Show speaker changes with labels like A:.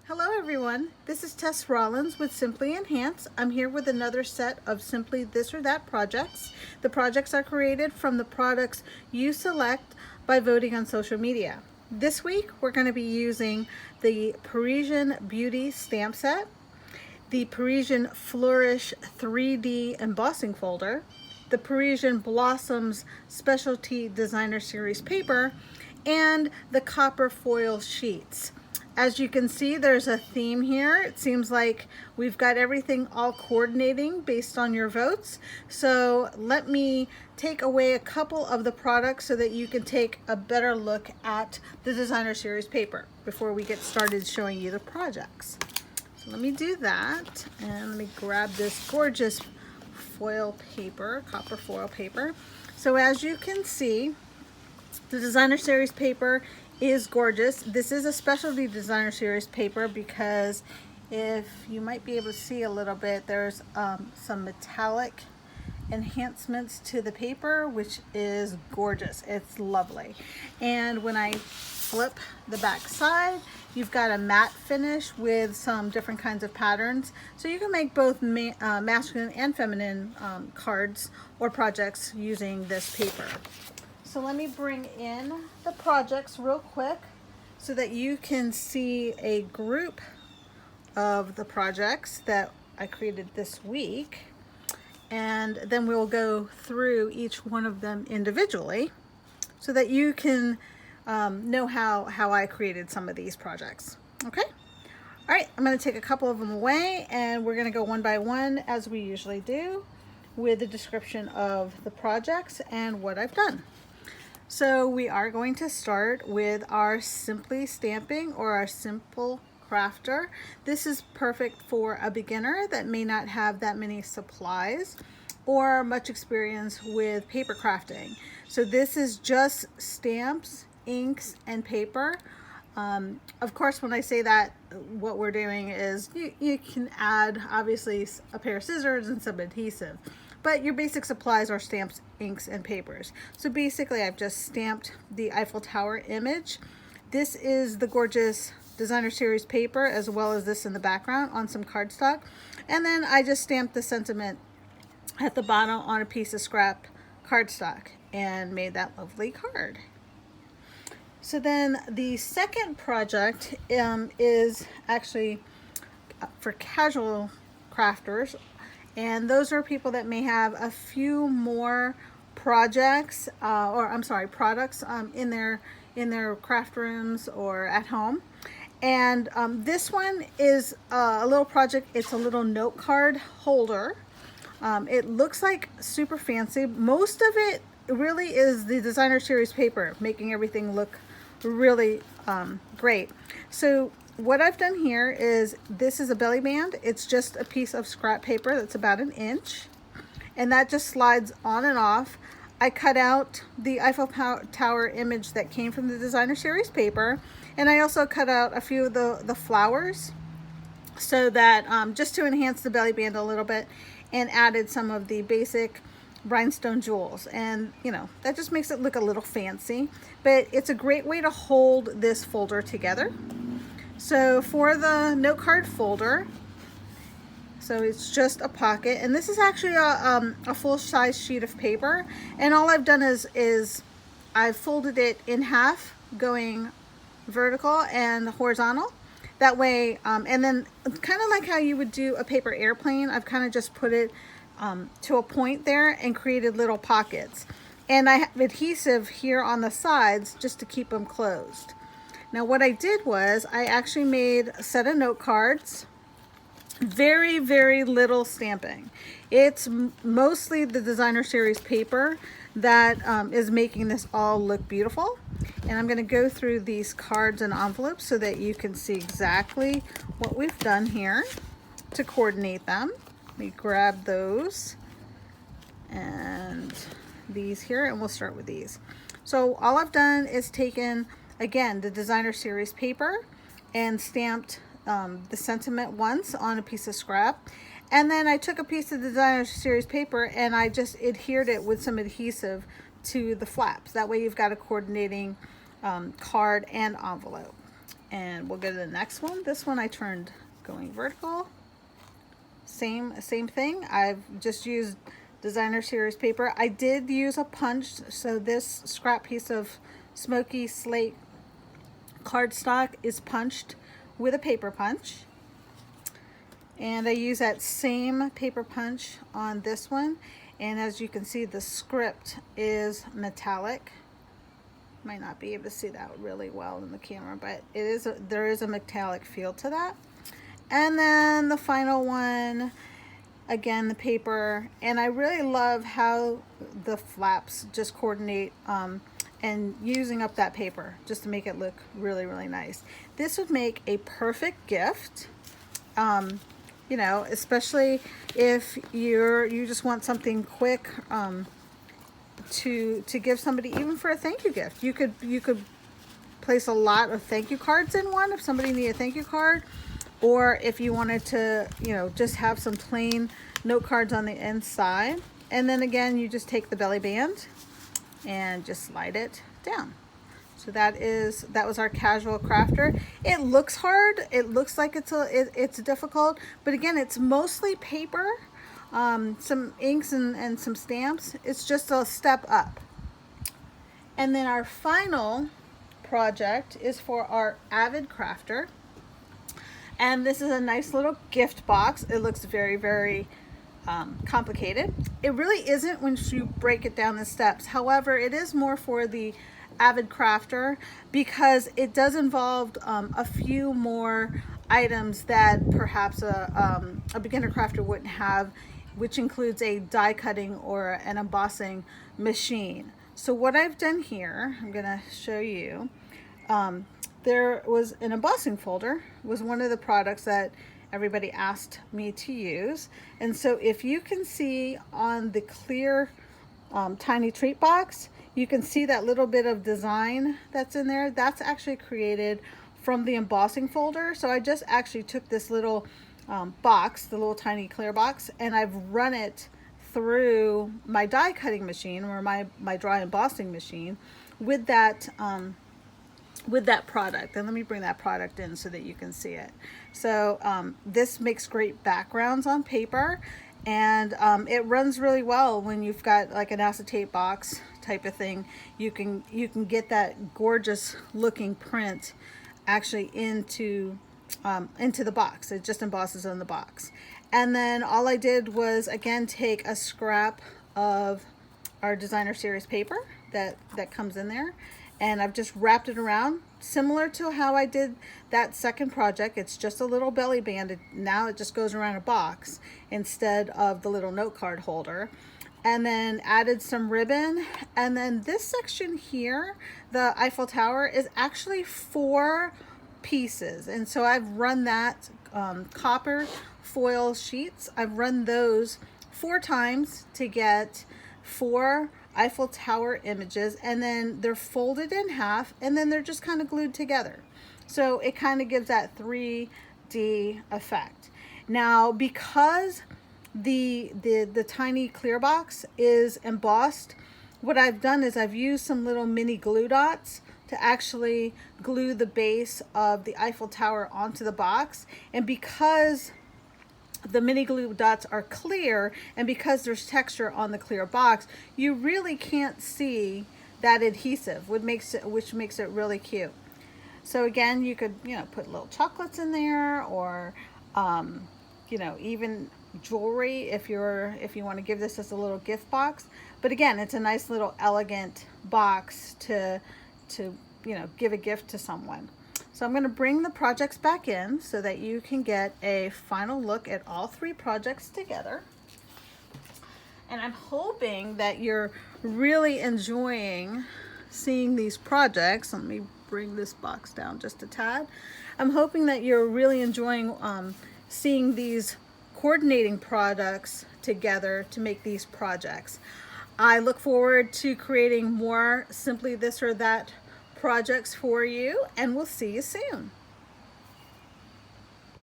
A: Hello everyone, this is Tess Rollins with Simply Enhance. I'm here with another set of Simply This or That projects. The projects are created from the products you select by voting on social media. This week we're going to be using the Parisian Beauty stamp set, the Parisian Flourish 3D embossing folder, the Parisian Blossoms Specialty Designer Series paper, and the copper foil sheets. As you can see, there's a theme here. It seems like we've got everything all coordinating based on your votes. So let me take away a couple of the products so that you can take a better look at the designer series paper before we get started showing you the projects. So let me do that, and let me grab this gorgeous foil paper, copper foil paper. So as you can see, the designer series paper is gorgeous. This is a specialty designer series paper because if you might be able to see a little bit, there's some metallic enhancements to the paper, which is gorgeous. It's lovely. And when I flip the back side, you've got a matte finish with some different kinds of patterns. So you can make both masculine and feminine cards or projects using this paper. So let me bring in the projects real quick so that you can see a group of the projects that I created this week. And then we'll go through each one of them individually so that you can know how I created some of these projects. Okay? All right, I'm going to take a couple of them away and we're going to go one by one as we usually do with the description of the projects and what I've done. So we are going to start with our Simply Stamping or our Simple Crafter. This is perfect for a beginner that may not have that many supplies or much experience with paper crafting. So this is just stamps, inks, and paper. Of course, when I say that, what we're doing is you can add obviously a pair of scissors and some adhesive. But your basic supplies are stamps, inks, and papers. So basically I've just stamped the Eiffel Tower image. This is the gorgeous designer series paper as well as this in the background on some cardstock. And then I just stamped the sentiment at the bottom on a piece of scrap cardstock and made that lovely card. So then the second project is actually for casual crafters. And those are people that may have a few more projects, products in their craft rooms or at home. And this one is a little project. It's a little note card holder. It looks like super fancy. Most of it really is the designer series paper, making everything look really great. So what I've done here is, this is a belly band. It's just a piece of scrap paper that's about 1 inch, and that just slides on and off. I cut out the Eiffel Tower image that came from the designer series paper, and I also cut out a few of the flowers so that just to enhance the belly band a little bit, and added some of the basic rhinestone jewels, and you know, that just makes it look a little fancy, but it's a great way to hold this folder together. So for the note card folder, so it's just a pocket, and this is actually a full-size sheet of paper, and all I've done is I've folded it in half, going vertical and horizontal. That way, and then kind of like how you would do a paper airplane, I've kind of just put it to a point there and created little pockets. And I have adhesive here on the sides just to keep them closed. Now what I did was I actually made a set of note cards, very, very little stamping. It's mostly the designer series paper that is making this all look beautiful. And I'm going to go through these cards and envelopes so that you can see exactly what we've done here to coordinate them. Let me grab those and these here, and we'll start with these. So all I've done is taken, again, the designer series paper and stamped the sentiment once on a piece of scrap, and then I took a piece of the designer series paper and I just adhered it with some adhesive to the flaps. That way you've got a coordinating card and envelope. And we'll go to the next one. This one I turned going vertical. Same thing. I've just used designer series paper. I did use a punch, so this scrap piece of smoky slate cardstock is punched with a paper punch. And I use that same paper punch on this one. And as you can see, the script is metallic. Might not be able to see that really well in the camera, but there is a metallic feel to that. And then the final one, again, the paper. And I really love how the flaps just coordinate and using up that paper just to make it look really, really nice. This would make a perfect gift, you know, especially if you just want something quick to give somebody, even for a thank you gift. You could place a lot of thank you cards in one if somebody needed a thank you card, or if you wanted to, you know, just have some plain note cards on the inside. And then again, you just take the belly band and just slide it down. So that was our casual crafter. It looks hard. It looks like it's difficult, but again, it's mostly paper, some inks and some stamps. It's just a step up. And then our final project is for our avid crafter. And this is a nice little gift box. It looks very, very complicated. It really isn't once you break it down the steps. However, it is more for the avid crafter because it does involve a few more items that perhaps a beginner crafter wouldn't have, which includes a die cutting or an embossing machine. So what I've done here, I'm gonna show you. There was an embossing folder, was one of the products that everybody asked me to use. And so if you can see on the clear tiny treat box, you can see that little bit of design that's in there. That's actually created from the embossing folder. So I just actually took this little box, the little tiny clear box, and I've run it through my die cutting machine or my dry embossing machine with that product. And let me bring that product in so that you can see it. So this makes great backgrounds on paper, and it runs really well when you've got like an acetate box type of thing. You can get that gorgeous looking print actually into the box. It just embosses on the box. And then all I did was again take a scrap of our designer series paper that comes in there, and I've just wrapped it around similar to how I did that second project. It's just a little belly band. Now it just goes around a box instead of the little note card holder. And then added some ribbon. And then this section here, the Eiffel Tower, is actually 4 pieces. And so I've run that copper foil sheets. I've run those 4 times to get 4 Eiffel Tower images, and then they're folded in half, and then they're just kind of glued together. So it kind of gives that 3D effect. Now, because the tiny clear box is embossed, what I've done is I've used some little mini glue dots to actually glue the base of the Eiffel Tower onto the box. And because the mini glue dots are clear, and because there's texture on the clear box, you really can't see that adhesive, which makes it really cute. So again, you could, you know, put little chocolates in there, or you know, even jewelry if you want to give this as a little gift box. But again, it's a nice little elegant box to you know, give a gift to someone. So I'm going to bring the projects back in so that you can get a final look at all 3 projects together. And I'm hoping that you're really enjoying seeing these projects. Let me bring this box down just a tad. I'm hoping that you're really enjoying seeing these coordinating products together to make these projects. I look forward to creating more Simply This or That projects for you, and we'll see you soon.